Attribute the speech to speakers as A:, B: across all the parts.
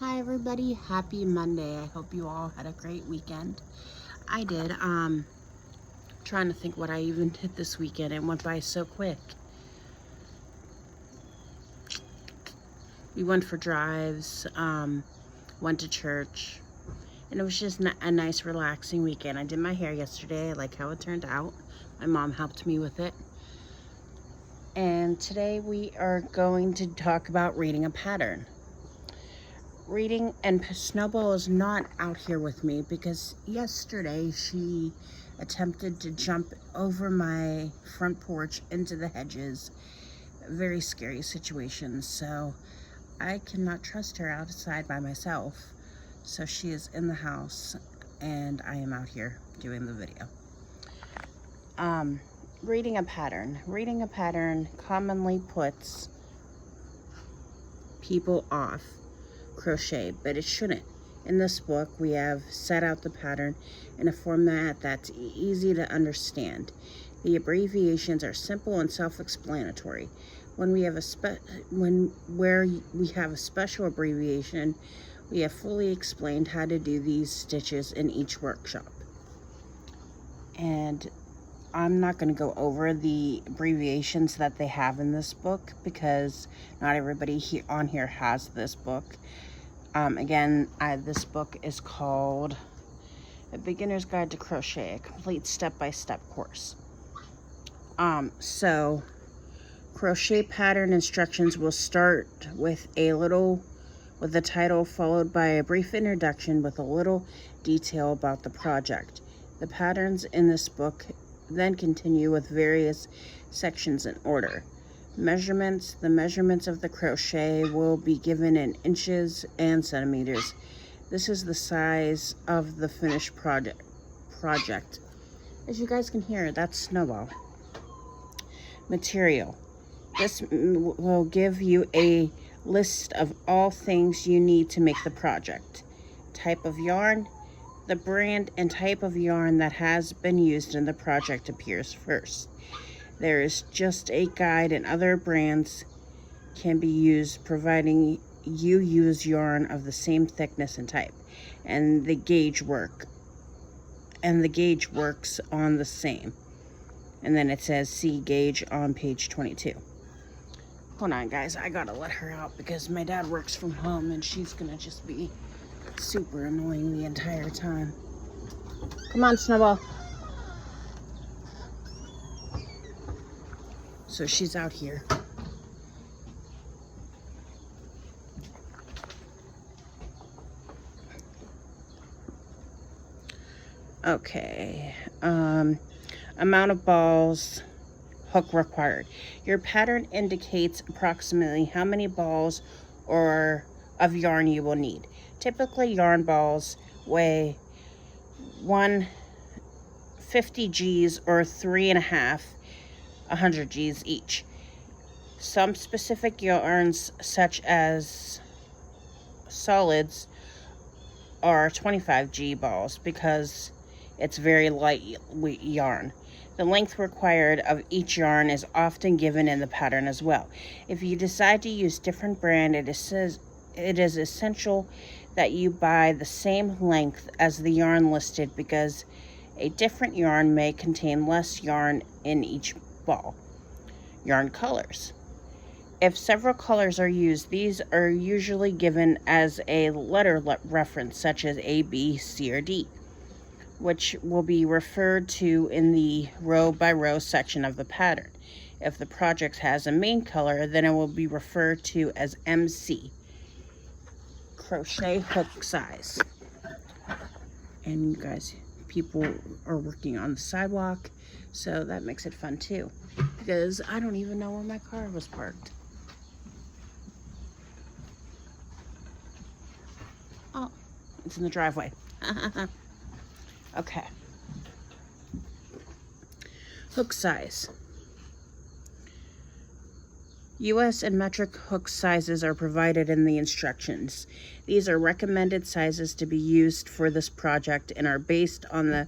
A: Hi everybody, happy Monday. I hope you all had a great weekend. I did. Trying to think what I even did this weekend. It went by so quick. We went for drives, went to church, and it was just a nice relaxing weekend. I did my hair yesterday. I like how it turned out. My mom helped me with it. And today we are going to talk about reading a pattern. Reading, and Snowball is not out here with me because yesterday she attempted to jump over my front porch into the hedges. Very scary situation, so I cannot trust her outside by myself. So she is in the house and I am out here doing the video. Reading a pattern. Reading a pattern commonly puts people off crochet, but it shouldn't. In this book, we have set out the pattern in a format that's easy to understand. The abbreviations are simple and self-explanatory. When we have a special abbreviation, we have fully explained how to do these stitches in each workshop. And I'm not going to go over the abbreviations that they have in this book because not everybody on here has this book. This book is called A Beginner's Guide to Crochet, a complete step-by-step course. So crochet pattern instructions will start with the title followed by a brief introduction with a little detail about the project. The patterns in this book then continue with various sections in order. Measurements. The measurements of the crochet will be given in inches and centimeters. This is the size of the finished project. As you guys can hear, that's Snowball. Material. This will give you a list of all things you need to make the project. Type of yarn. The brand and type of yarn that has been used in the project appears first. There is just a guide, and other brands can be used providing you use yarn of the same thickness and type. And the gauge works on the same. And then it says see gauge on page 22. Hold on guys, I gotta let her out because my dad works from home and she's gonna just be super annoying the entire time. Come on, Snowball. So she's out here. Okay. Amount of balls, hook required. Your pattern indicates approximately how many balls of yarn you will need. Typically, yarn balls weigh 150 Gs or 100 Gs each. Some specific yarns, such as solids, are 25 G balls because it's very light yarn. The length required of each yarn is often given in the pattern as well. If you decide to use different brand, it is essential that you buy the same length as the yarn listed because a different yarn may contain less yarn in each ball. Yarn colors. If several colors are used, these are usually given as a letter reference, such as A, B, C, or D, which will be referred to in the row by row section of the pattern. If the project has a main color, then it will be referred to as MC. Crochet hook size. And you guys, people are working on the sidewalk, so that makes it fun too, because I don't even know where my car was parked. Oh, it's in the driveway. Okay. Hook size. US and metric hook sizes are provided in the instructions. These are recommended sizes to be used for this project and are based on the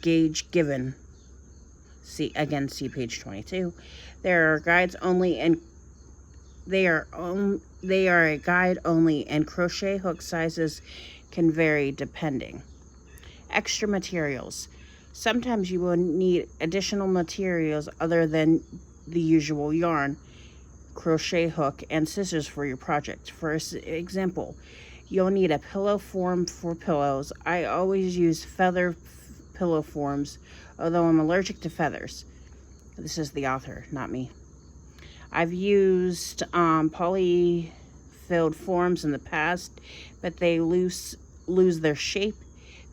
A: gauge given. See page 22. There are guides only and they are a guide only, and crochet hook sizes can vary depending. Extra materials. Sometimes you will need additional materials other than the usual yarn, crochet hook, and scissors for your project. For example, you'll need a pillow form for pillows. I always use feather pillow forms, although I'm allergic to feathers. This is the author, not me. I've used poly-filled forms in the past, but they lose their shape.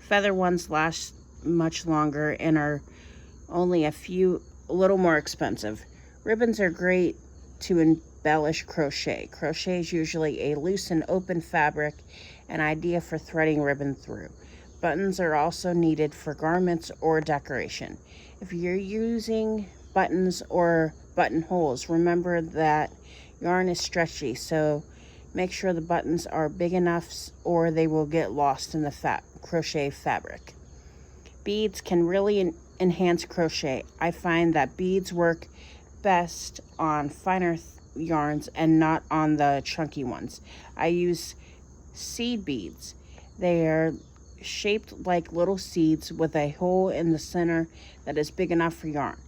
A: Feather ones last much longer and are only a little more expensive. Ribbons are great to embellish crochet. Crochet is usually a loose and open fabric, an idea for threading ribbon through. Buttons are also needed for garments or decoration. If you're using buttons or buttonholes, remember that yarn is stretchy, so make sure the buttons are big enough or they will get lost in the crochet fabric. Beads can really enhance crochet. I find that beads work best on finer yarns and not on the chunky ones. I use seed beads. They are shaped like little seeds with a hole in the center that is big enough for yarn.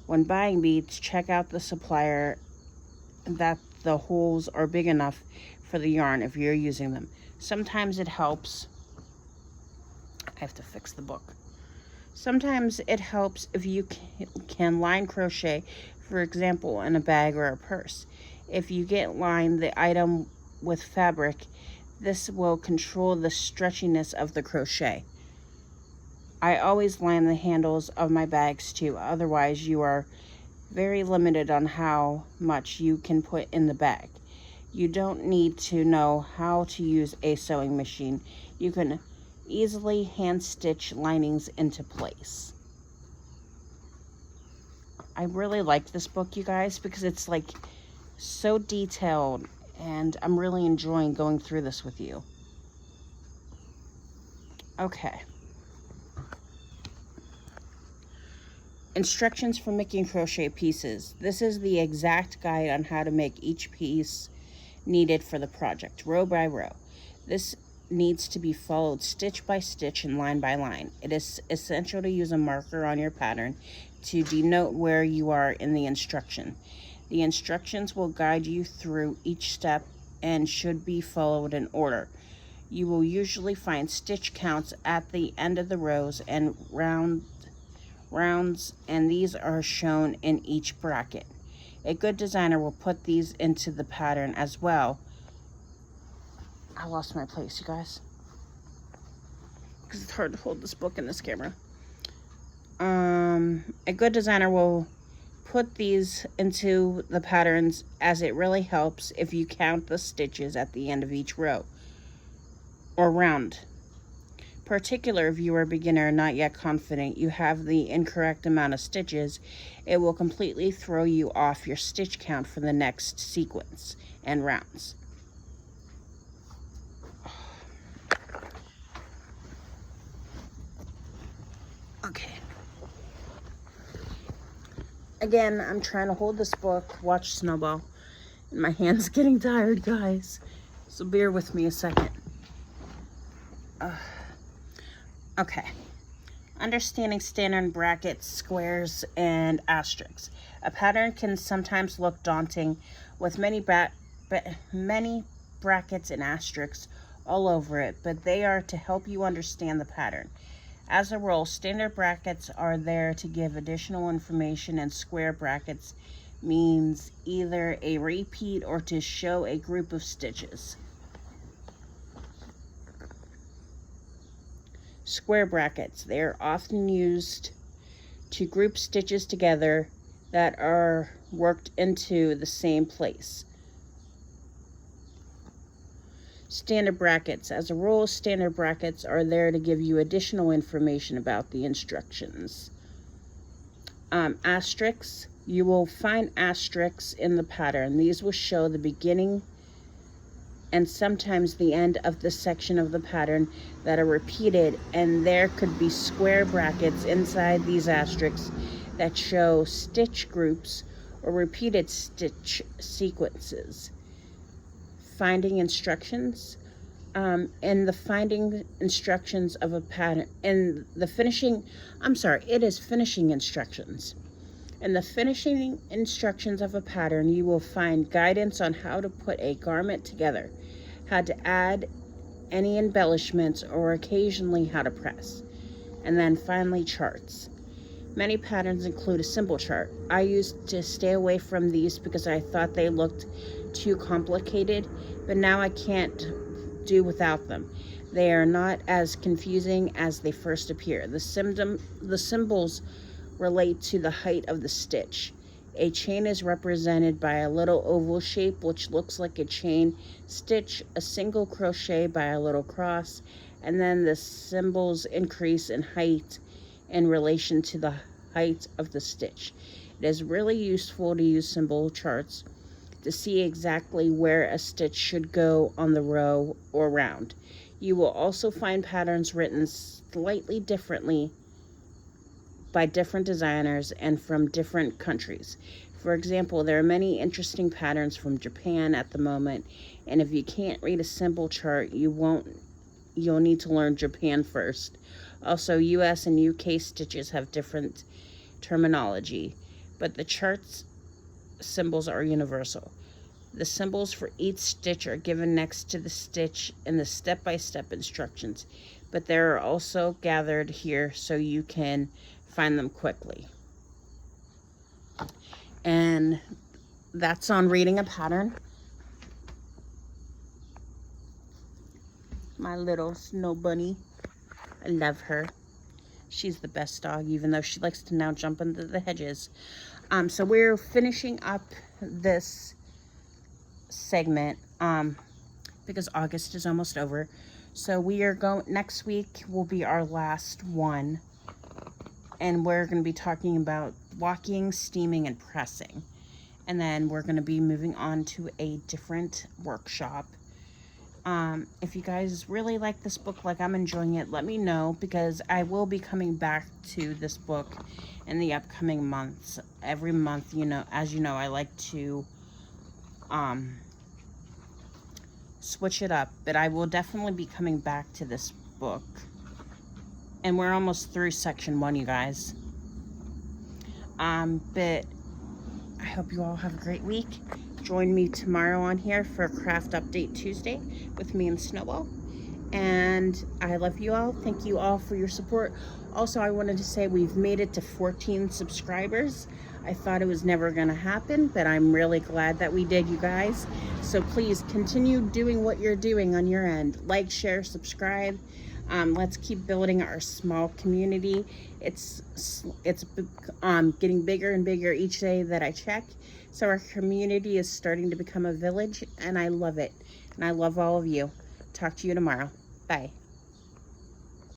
A: When buying beads, check out the supplier that the holes are big enough for the yarn if you're using them. Sometimes it helps. I have to fix the book. Sometimes it helps if you can line crochet, for example, in a bag or a purse. If you line the item with fabric, this will control the stretchiness of the crochet. I always line the handles of my bags too, otherwise you are very limited on how much you can put in the bag. You don't need to know how to use a sewing machine. You can easily hand stitch linings into place. I really liked this book, you guys, because it's like so detailed, and I'm really enjoying going through this with you. Okay. Instructions for making crochet pieces. This is the exact guide on how to make each piece needed for the project, row by row. This needs to be followed stitch by stitch and line by line. It is essential to use a marker on your pattern to denote where you are in the instruction. The instructions will guide you through each step and should be followed in order. You will usually find stitch counts at the end of the rows and rounds, and these are shown in each bracket. A good designer will put these into the pattern as well. I lost my place, you guys, because it's hard to hold this book in this camera. A good designer will put these into the patterns, as it really helps if you count the stitches at the end of each row or round. Particular if you are a beginner and not yet confident you have the incorrect amount of stitches, it will completely throw you off your stitch count for the next sequence and rounds. Okay. Again, I'm trying to hold this book, watch Snowball, and my hand's getting tired, guys. So bear with me a second. Okay. Understanding standard brackets, squares, and asterisks. A pattern can sometimes look daunting with many brackets and asterisks all over it, but they are to help you understand the pattern. As a rule, standard brackets are there to give additional information, and square brackets means either a repeat or to show a group of stitches. Square brackets. They are often used to group stitches together that are worked into the same place. Standard brackets. As a rule, standard brackets are there to give you additional information about the instructions. Asterisks. You will find asterisks in the pattern. These will show the beginning and sometimes the end of the section of the pattern that are repeated, and there could be square brackets inside these asterisks that show stitch groups or repeated stitch sequences. finding instructions. In the finding instructions of a pattern, in the finishing, it is finishing instructions. In the finishing instructions of a pattern, you will find guidance on how to put a garment together, how to add any embellishments, or occasionally how to press. And then finally, charts. Many patterns include a symbol chart. I used to stay away from these because I thought they looked too complicated, but now I can't do without them. They are not as confusing as they first appear. The symbols relate to the height of the stitch. A chain is represented by a little oval shape which looks like a chain stitch, a single crochet by a little cross, and then the symbols increase in height in relation to the height of the stitch. It is really useful to use symbol charts to see exactly where a stitch should go on the row or round. You will also find patterns written slightly differently by different designers and from different countries. For example, there are many interesting patterns from Japan at the moment, and if you can't read a symbol chart, you'll need to learn Japan first. Also, US and UK stitches have different terminology, but the chart's symbols are universal. The symbols for each stitch are given next to the stitch in the step-by-step instructions, but they are also gathered here so you can find them quickly. And that's on reading a pattern. My little snow bunny, I love her. She's the best dog, even though she likes to now jump into the hedges. So we're finishing up this segment because August is almost over. So we are going, next week will be our last one, and we're going to be talking about walking, steaming, and pressing. And then we're going to be moving on to a different workshop. If you guys really like this book like I'm enjoying it, let me know, because I will be coming back to this book in the upcoming months. Every month, as you know, I like to switch it up, but I will definitely be coming back to this book. And we're almost through section 1, you guys. But I hope you all have a great week. Join me tomorrow on here for Craft Update Tuesday with me and Snowball. And I love you all. Thank you all for your support. Also, I wanted to say we've made it to 14 subscribers. I thought it was never going to happen, but I'm really glad that we did, you guys. So please continue doing what you're doing on your end. Like, share, subscribe. Let's keep building our small community. It's getting bigger and bigger each day that I check. So our community is starting to become a village, and I love it. And I love all of you. Talk to you tomorrow. Bye.